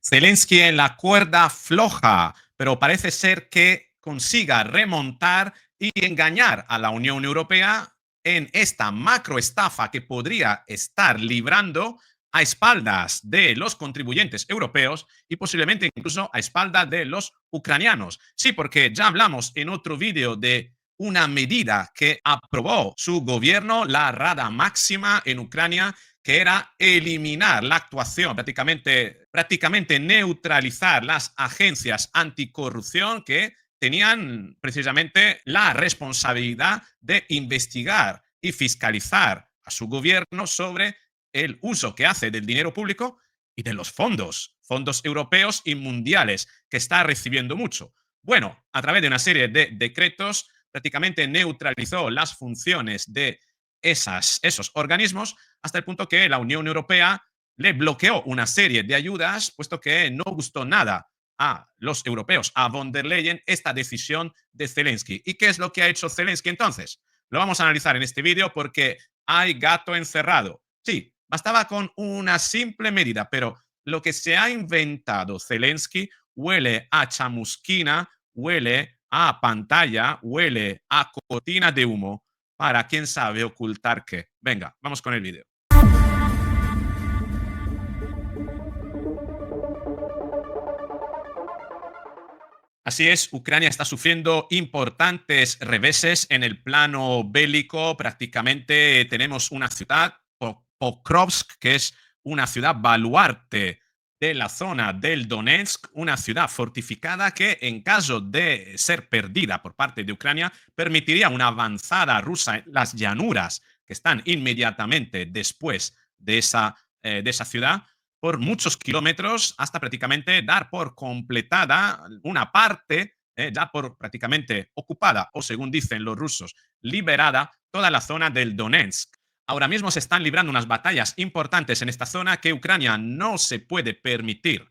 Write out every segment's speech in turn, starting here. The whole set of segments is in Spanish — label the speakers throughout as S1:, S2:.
S1: Zelensky en la cuerda floja, pero parece ser que consiga remontar y engañar a la Unión Europea en esta macroestafa que podría estar librando a espaldas de los contribuyentes europeos y posiblemente incluso a espaldas de los ucranianos. Sí, porque ya hablamos en otro vídeo de una medida que aprobó su gobierno, la Rada Máxima en Ucrania, que era eliminar la actuación, prácticamente neutralizar las agencias anticorrupción que tenían precisamente la responsabilidad de investigar y fiscalizar a su gobierno sobre el uso que hace del dinero público y de los fondos europeos y mundiales, que está recibiendo mucho. Bueno, a través de una serie de decretos, prácticamente neutralizó las funciones de esos organismos hasta el punto que la Unión Europea le bloqueó una serie de ayudas, puesto que no gustó nada a los europeos, a von der Leyen, esta decisión de Zelensky. ¿Y qué es lo que ha hecho Zelensky entonces? Lo vamos a analizar en este vídeo porque hay gato encerrado. Sí, bastaba con una simple medida, pero lo que se ha inventado Zelensky huele a chamusquina, huele a pantalla, huele a cortina de humo para quién sabe ocultar qué. Venga, vamos con el vídeo. Así es, Ucrania está sufriendo importantes reveses en el plano bélico. Prácticamente tenemos una ciudad, Pokrovsk, que es una ciudad baluarte de la zona del Donetsk, una ciudad fortificada que en caso de ser perdida por parte de Ucrania permitiría una avanzada rusa en las llanuras que están inmediatamente después de esa ciudad por muchos kilómetros hasta prácticamente dar por completada una parte, ya por prácticamente ocupada o según dicen los rusos, liberada toda la zona del Donetsk. Ahora mismo se están librando unas batallas importantes en esta zona que Ucrania no se puede permitir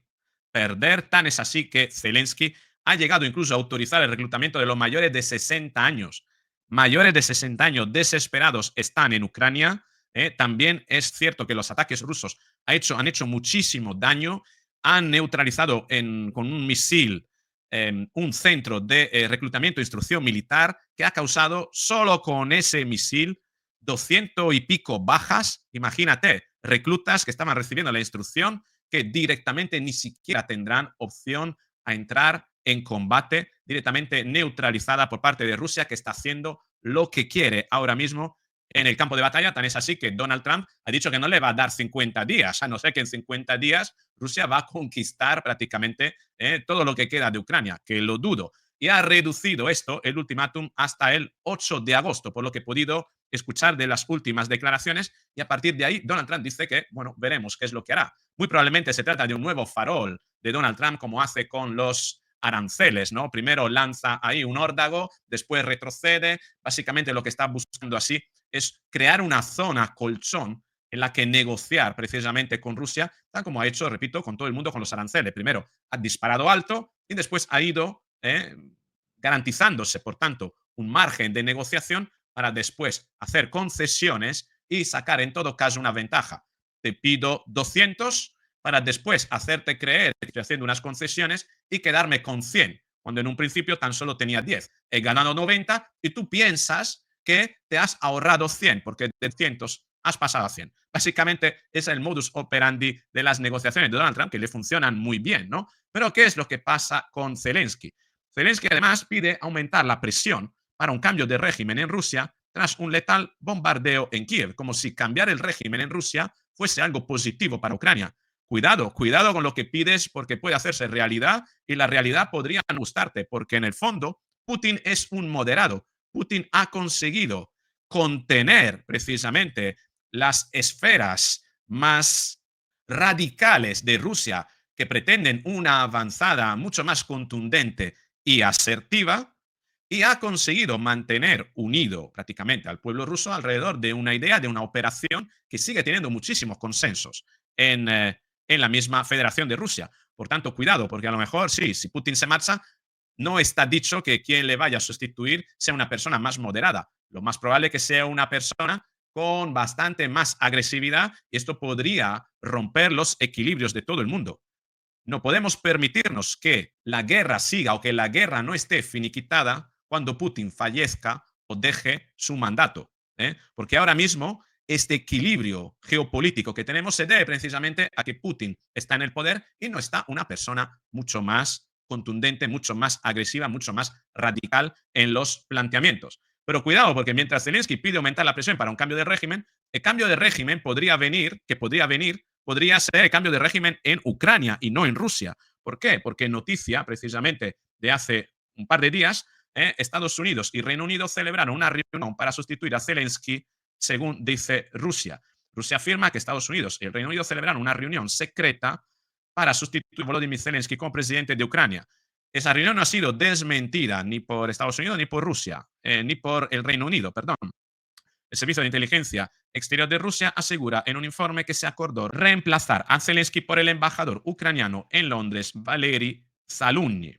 S1: perder. Tan es así que Zelensky ha llegado incluso a autorizar el reclutamiento de los mayores de 60 años. Mayores de 60 años desesperados están en Ucrania. También es cierto que los ataques rusos han hecho muchísimo daño, han neutralizado con un misil un centro de reclutamiento e instrucción militar que ha causado solo con ese misil 200 y pico bajas. Imagínate, reclutas que estaban recibiendo la instrucción que directamente ni siquiera tendrán opción a entrar en combate, directamente neutralizada por parte de Rusia, que está haciendo lo que quiere ahora mismo en el campo de batalla. Tan es así que Donald Trump ha dicho que no le va a dar 50 días, a no ser que en 50 días Rusia va a conquistar prácticamente todo lo que queda de Ucrania, que lo dudo. Y ha reducido esto, el ultimátum, hasta el 8 de agosto, por lo que he podido escuchar de las últimas declaraciones. Y a partir de ahí, Donald Trump dice que, bueno, veremos qué es lo que hará. Muy probablemente se trata de un nuevo farol de Donald Trump, como hace con los aranceles, ¿no? Primero lanza ahí un órdago, después retrocede. Básicamente lo que está buscando así es crear una zona colchón en la que negociar precisamente con Rusia, tal como ha hecho, repito, con todo el mundo con los aranceles. Primero ha disparado alto y después ha ido garantizándose, por tanto, un margen de negociación para después hacer concesiones y sacar en todo caso una ventaja. Te pido 200 para después hacerte creer que estoy haciendo unas concesiones y quedarme con 100, cuando en un principio tan solo tenía 10. He ganado 90 y tú piensas que te has ahorrado 100, porque de 100 has pasado a 100. Básicamente es el modus operandi de las negociaciones de Donald Trump, que le funcionan muy bien, ¿no? Pero ¿qué es lo que pasa con Zelensky? Zelensky además pide aumentar la presión para un cambio de régimen en Rusia tras un letal bombardeo en Kiev, como si cambiar el régimen en Rusia fuese algo positivo para Ucrania. Cuidado, cuidado con lo que pides porque puede hacerse realidad y la realidad podría no gustarte, porque en el fondo Putin es un moderado. Putin ha conseguido contener precisamente las esferas más radicales de Rusia que pretenden una avanzada mucho más contundente y asertiva, y ha conseguido mantener unido prácticamente al pueblo ruso alrededor de una idea, de una operación que sigue teniendo muchísimos consensos en la misma Federación de Rusia. Por tanto, cuidado, porque a lo mejor sí, si Putin se marcha, no está dicho que quien le vaya a sustituir sea una persona más moderada. Lo más probable es que sea una persona con bastante más agresividad y esto podría romper los equilibrios de todo el mundo. no podemos permitirnos que la guerra siga o que la guerra no esté finiquitada cuando Putin fallezca o deje su mandato. Porque ahora mismo este equilibrio geopolítico que tenemos se debe precisamente a que Putin está en el poder y no está una persona mucho más contundente, mucho más agresiva, mucho más radical en los planteamientos. Pero cuidado, porque mientras Zelensky pide aumentar la presión para un cambio de régimen, el cambio de régimen podría ser el cambio de régimen en Ucrania y no en Rusia. ¿Por qué? Porque noticia precisamente de hace un par de días, Estados Unidos y Reino Unido celebraron una reunión para sustituir a Zelensky, según dice Rusia. Rusia afirma que Estados Unidos y el Reino Unido celebraron una reunión secreta para sustituir a Volodymyr Zelensky como presidente de Ucrania. Esa reunión no ha sido desmentida ni por Estados Unidos ni por Rusia, ni por el Reino Unido, perdón. El Servicio de Inteligencia Exterior de Rusia asegura en un informe que se acordó reemplazar a Zelensky por el embajador ucraniano en Londres, Valery Zaluzny.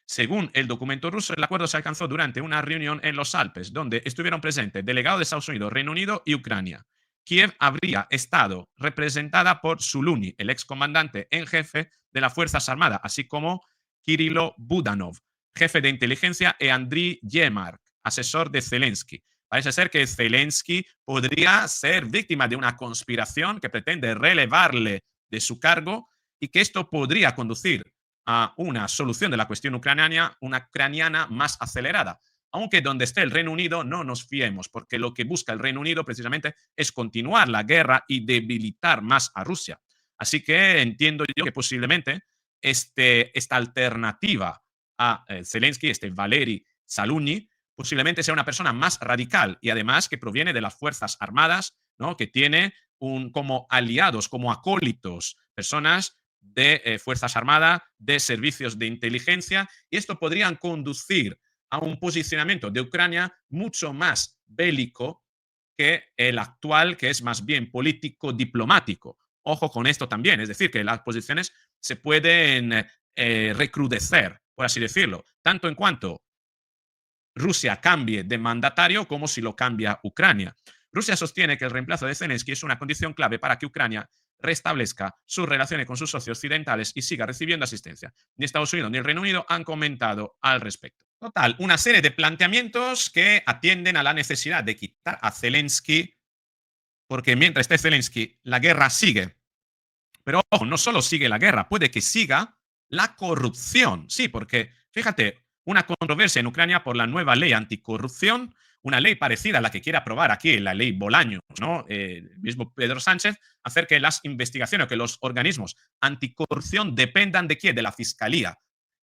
S1: Según el documento ruso, el acuerdo se alcanzó durante una reunión en los Alpes, donde estuvieron presentes delegados de Estados Unidos, Reino Unido y Ucrania. Kiev habría estado representada por Zaluzny, el excomandante en jefe de las Fuerzas Armadas, así como Kirilo Budanov, jefe de inteligencia, y Andriy Yermak, asesor de Zelensky. Parece ser que Zelensky podría ser víctima de una conspiración que pretende relevarle de su cargo y que esto podría conducir a una solución de la cuestión ucraniana más acelerada. Aunque donde esté el Reino Unido no nos fiemos, porque lo que busca el Reino Unido precisamente es continuar la guerra y debilitar más a Rusia. Así que entiendo yo que posiblemente esta alternativa a Zelensky, Valery Zaluzny, posiblemente sea una persona más radical y además que proviene de las Fuerzas Armadas, ¿no? Que tiene como aliados, como acólitos, personas de Fuerzas Armadas, de servicios de inteligencia, y esto podría conducir a un posicionamiento de Ucrania mucho más bélico que el actual, que es más bien político-diplomático. Ojo con esto también, es decir, que las posiciones se pueden recrudecer, por así decirlo, tanto en cuanto Rusia cambie de mandatario como si lo cambia Ucrania. Rusia sostiene que el reemplazo de Zelensky es una condición clave para que Ucrania restablezca sus relaciones con sus socios occidentales y siga recibiendo asistencia. Ni Estados Unidos ni el Reino Unido han comentado al respecto. Total, una serie de planteamientos que atienden a la necesidad de quitar a Zelensky, porque mientras esté Zelensky, la guerra sigue. Pero ojo, no solo sigue la guerra, puede que siga la corrupción. Sí, porque fíjate, una controversia en Ucrania por la nueva ley anticorrupción, una ley parecida a la que quiere aprobar aquí la ley Bolaños, ¿no? El mismo Pedro Sánchez, hacer que las investigaciones, que los organismos anticorrupción dependan de quién, de la fiscalía.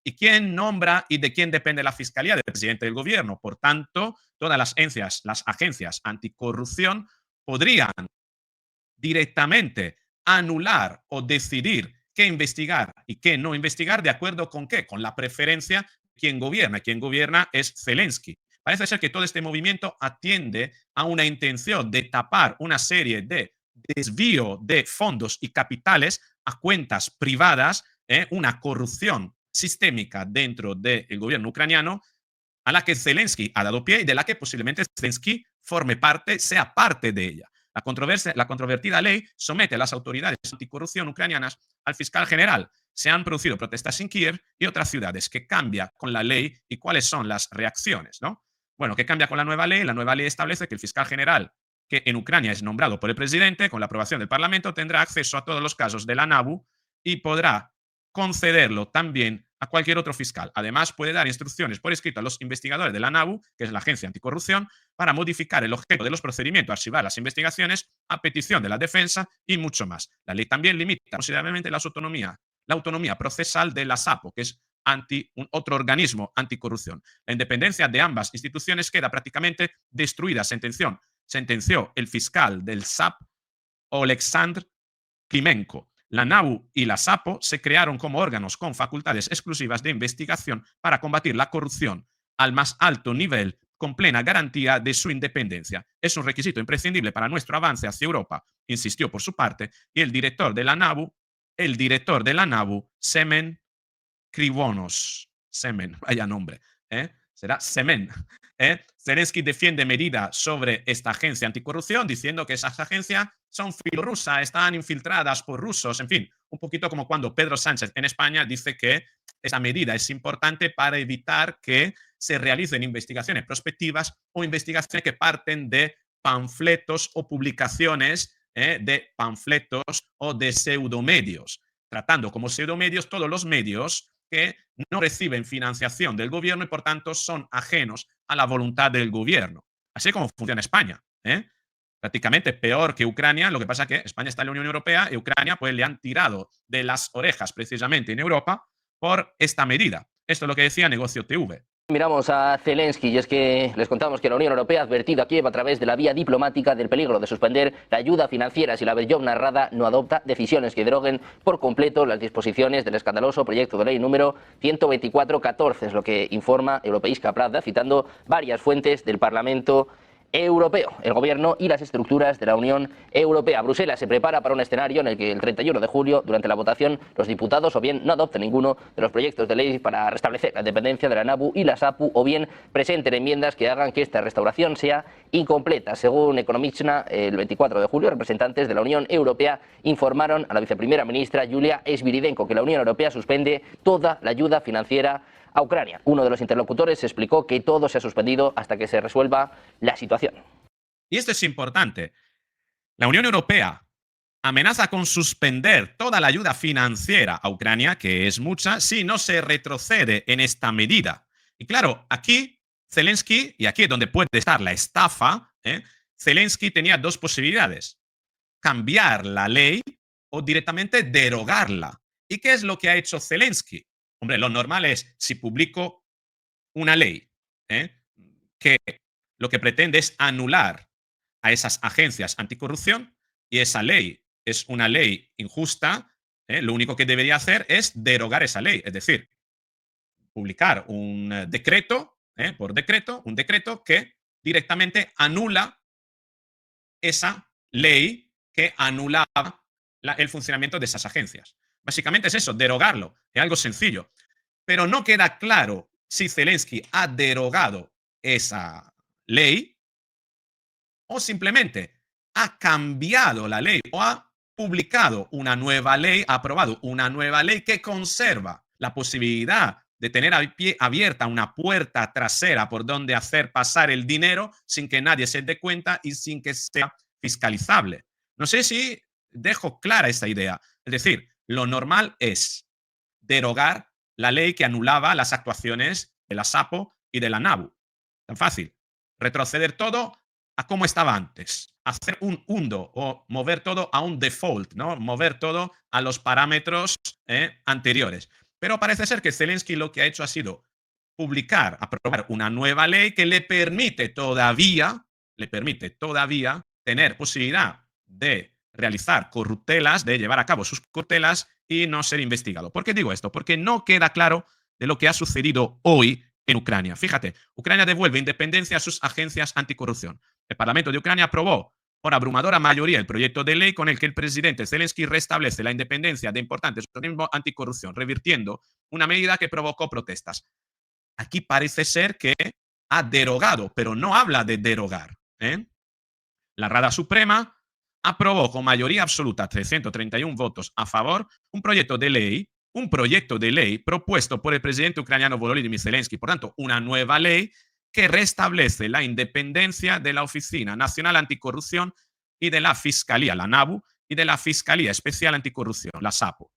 S1: ¿Y quién nombra y de quién depende la fiscalía? Del presidente del gobierno. Por tanto, todas las agencias anticorrupción podrían directamente anular o decidir qué investigar y qué no investigar, ¿de acuerdo con qué? Con la preferencia de quien gobierna. Quien gobierna es Zelensky. Parece ser que todo este movimiento atiende a una intención de tapar una serie de desvío de fondos y capitales a cuentas privadas, una corrupción sistémica dentro del gobierno ucraniano a la que Zelensky ha dado pie y de la que posiblemente Zelensky forme parte, sea parte de ella. La controvertida ley somete a las autoridades anticorrupción ucranianas al fiscal general. Se han producido protestas en Kiev y otras ciudades. ¿Qué cambia con la ley y cuáles son las reacciones? ¿No? Bueno, ¿qué cambia con la nueva ley? La nueva ley establece que el fiscal general, que en Ucrania es nombrado por el presidente, con la aprobación del Parlamento, tendrá acceso a todos los casos de la NABU y podrá concederlo también a cualquier otro fiscal. Además, puede dar instrucciones por escrito a los investigadores de la NABU, que es la Agencia Anticorrupción, para modificar el objeto de los procedimientos, archivar las investigaciones a petición de la defensa y mucho más. La ley también limita considerablemente la autonomía procesal de la SAPO, que es un otro organismo anticorrupción. La independencia de ambas instituciones queda prácticamente destruida, sentenció el fiscal del SAP, Oleksandr Klimenko. La NABU y la SAPO se crearon como órganos con facultades exclusivas de investigación para combatir la corrupción al más alto nivel con plena garantía de su independencia. Es un requisito imprescindible para nuestro avance hacia Europa, insistió por su parte, y el director de la NABU, Semen Krivonos. Semen, vaya nombre, será Semen. Zelensky defiende medidas sobre esta agencia anticorrupción, diciendo que esas agencias son filorrusas, están infiltradas por rusos, en fin, un poquito como cuando Pedro Sánchez en España dice que esa medida es importante para evitar que se realicen investigaciones prospectivas o investigaciones que parten de panfletos o publicaciones de panfletos o de pseudomedios, tratando como pseudomedios todos los medios que no reciben financiación del gobierno y por tanto son ajenos a la voluntad del gobierno. Así como funciona España. Prácticamente peor que Ucrania, lo que pasa es que España está en la Unión Europea y Ucrania pues le han tirado de las orejas precisamente en Europa por esta medida. Esto es lo que decía Negocio TV.
S2: Miramos a Zelensky y es que les contamos que la Unión Europea ha advertido a Kiev a través de la vía diplomática del peligro de suspender la ayuda financiera si la versión narrada no adopta decisiones que deroguen por completo las disposiciones del escandaloso proyecto de ley número 124/14, es lo que informa Europeiska Pravda, citando varias fuentes del Parlamento Europeo, el gobierno y las estructuras de la Unión Europea. Bruselas se prepara para un escenario en el que el 31 de julio, durante la votación, los diputados o bien no adopten ninguno de los proyectos de ley para restablecer la independencia de la NABU y la SAPU o bien presenten enmiendas que hagan que esta restauración sea incompleta. Según Economichna, el 24 de julio, representantes de la Unión Europea informaron a la viceprimera ministra Yulia Sviridenko que la Unión Europea suspende toda la ayuda financiera a Ucrania. Uno de los interlocutores explicó que todo se ha suspendido hasta que se resuelva la situación.
S1: Y esto es importante. La Unión Europea amenaza con suspender toda la ayuda financiera a Ucrania, que es mucha, si no se retrocede en esta medida. Y claro, aquí Zelensky, y aquí es donde puede estar la estafa, Zelensky tenía dos posibilidades: cambiar la ley o directamente derogarla. ¿Y qué es lo que ha hecho Zelensky? Hombre, lo normal es, si publico una ley que lo que pretende es anular a esas agencias anticorrupción y esa ley es una ley injusta, lo único que debería hacer es derogar esa ley, es decir, publicar un decreto, por decreto, un decreto que directamente anula esa ley que anulaba el funcionamiento de esas agencias. Básicamente es eso, derogarlo, es algo sencillo. Pero no queda claro si Zelensky ha derogado esa ley o simplemente ha cambiado la ley o ha publicado una nueva ley, ha aprobado una nueva ley que conserva la posibilidad de tener abierta una puerta trasera por donde hacer pasar el dinero sin que nadie se dé cuenta y sin que sea fiscalizable. No sé si dejo clara esta idea. Es decir, lo normal es derogar la ley que anulaba las actuaciones de la SAPO y de la NABU. Tan fácil. Retroceder todo a como estaba antes. Hacer un hundo o mover todo a un default, ¿no? Mover todo a los parámetros anteriores. Pero parece ser que Zelensky lo que ha hecho ha sido publicar, aprobar una nueva ley que le permite todavía tener posibilidad de realizar corruptelas, de llevar a cabo sus corruptelas y no ser investigado. ¿Por qué digo esto? Porque no queda claro de lo que ha sucedido hoy en Ucrania. Fíjate, Ucrania devuelve independencia a sus agencias anticorrupción. El Parlamento de Ucrania aprobó por abrumadora mayoría el proyecto de ley con el que el presidente Zelensky restablece la independencia de importantes organismos anticorrupción, revirtiendo una medida que provocó protestas. Aquí parece ser que ha derogado, pero no habla de derogar. La Rada Suprema aprobó con mayoría absoluta, 331 votos a favor, un proyecto de ley propuesto por el presidente ucraniano Volodymyr Zelensky, por tanto, una nueva ley que restablece la independencia de la Oficina Nacional Anticorrupción y de la Fiscalía, la NABU, y de la Fiscalía Especial Anticorrupción, la SAPO.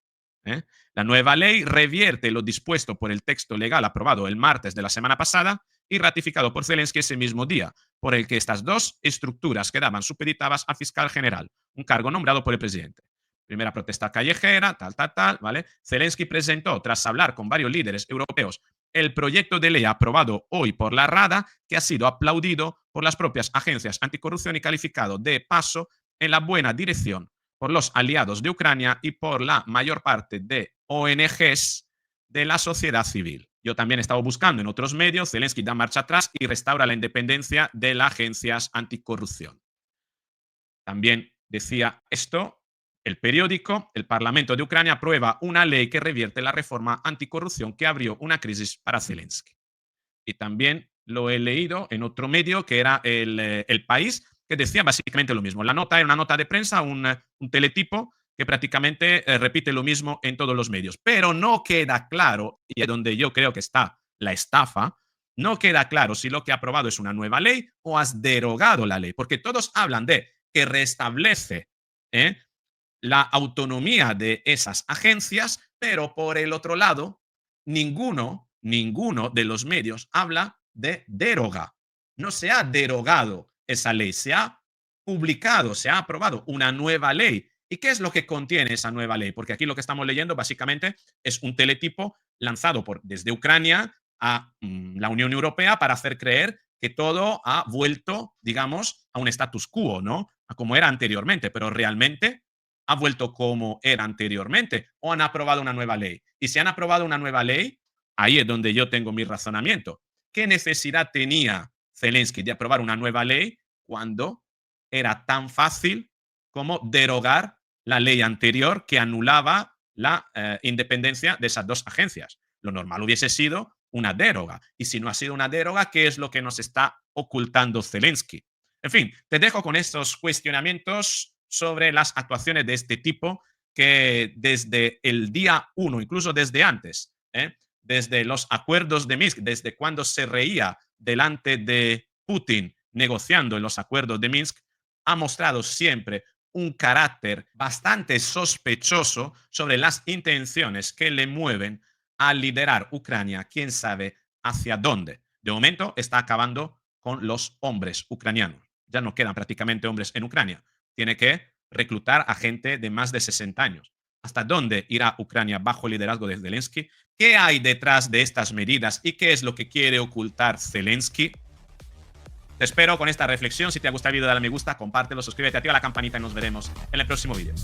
S1: La nueva ley revierte lo dispuesto por el texto legal aprobado el martes de la semana pasada y ratificado por Zelensky ese mismo día, por el que estas dos estructuras quedaban supeditadas a fiscal general, un cargo nombrado por el presidente. Primera protesta callejera, tal, ¿vale? Zelensky presentó, tras hablar con varios líderes europeos, el proyecto de ley aprobado hoy por la Rada, que ha sido aplaudido por las propias agencias anticorrupción y calificado de paso en la buena dirección por los aliados de Ucrania y por la mayor parte de ONGs de la sociedad civil. Yo también he estado buscando en otros medios, Zelensky da marcha atrás y restaura la independencia de las agencias anticorrupción. También decía esto, el periódico, el Parlamento de Ucrania aprueba una ley que revierte la reforma anticorrupción que abrió una crisis para Zelensky. y también lo he leído en otro medio que era el País, que decía básicamente lo mismo. La nota era una nota de prensa, un teletipo que prácticamente repite lo mismo en todos los medios. Pero no queda claro, y es donde yo creo que está la estafa, no queda claro si lo que ha aprobado es una nueva ley o has derogado la ley, porque todos hablan de que restablece ¿eh? la autonomía de esas agencias, pero por el otro lado, ninguno de los medios habla de deroga. No se ha derogado esa ley, se ha publicado, se ha aprobado una nueva ley. ¿Y qué es lo que contiene esa nueva ley? Porque aquí lo que estamos leyendo básicamente es un teletipo lanzado desde Ucrania a la Unión Europea para hacer creer que todo ha vuelto, digamos, a un status quo, ¿no? A como era anteriormente, pero realmente ha vuelto como era anteriormente o han aprobado una nueva ley. Y si han aprobado una nueva ley, ahí es donde yo tengo mi razonamiento. ¿Qué necesidad tenía Zelensky de aprobar una nueva ley cuando era tan fácil como derogar la ley anterior que anulaba la independencia de esas dos agencias? Lo normal hubiese sido una déroga. Y si no ha sido una déroga, ¿qué es lo que nos está ocultando Zelensky? En fin, te dejo con estos cuestionamientos sobre las actuaciones de este tipo que desde el día 1, incluso desde antes, desde los acuerdos de Minsk, desde cuando se reía delante de Putin negociando en los acuerdos de Minsk, ha mostrado siempre un carácter bastante sospechoso sobre las intenciones que le mueven a liderar Ucrania, quién sabe hacia dónde. De momento está acabando con los hombres ucranianos. Ya no quedan prácticamente hombres en Ucrania. Tiene que reclutar a gente de más de 60 años. ¿Hasta dónde irá Ucrania bajo el liderazgo de Zelensky? ¿Qué hay detrás de estas medidas y qué es lo que quiere ocultar Zelensky? Te espero con esta reflexión. Si te ha gustado el vídeo, dale a me gusta, compártelo, suscríbete, activa la campanita y nos veremos en el próximo vídeo.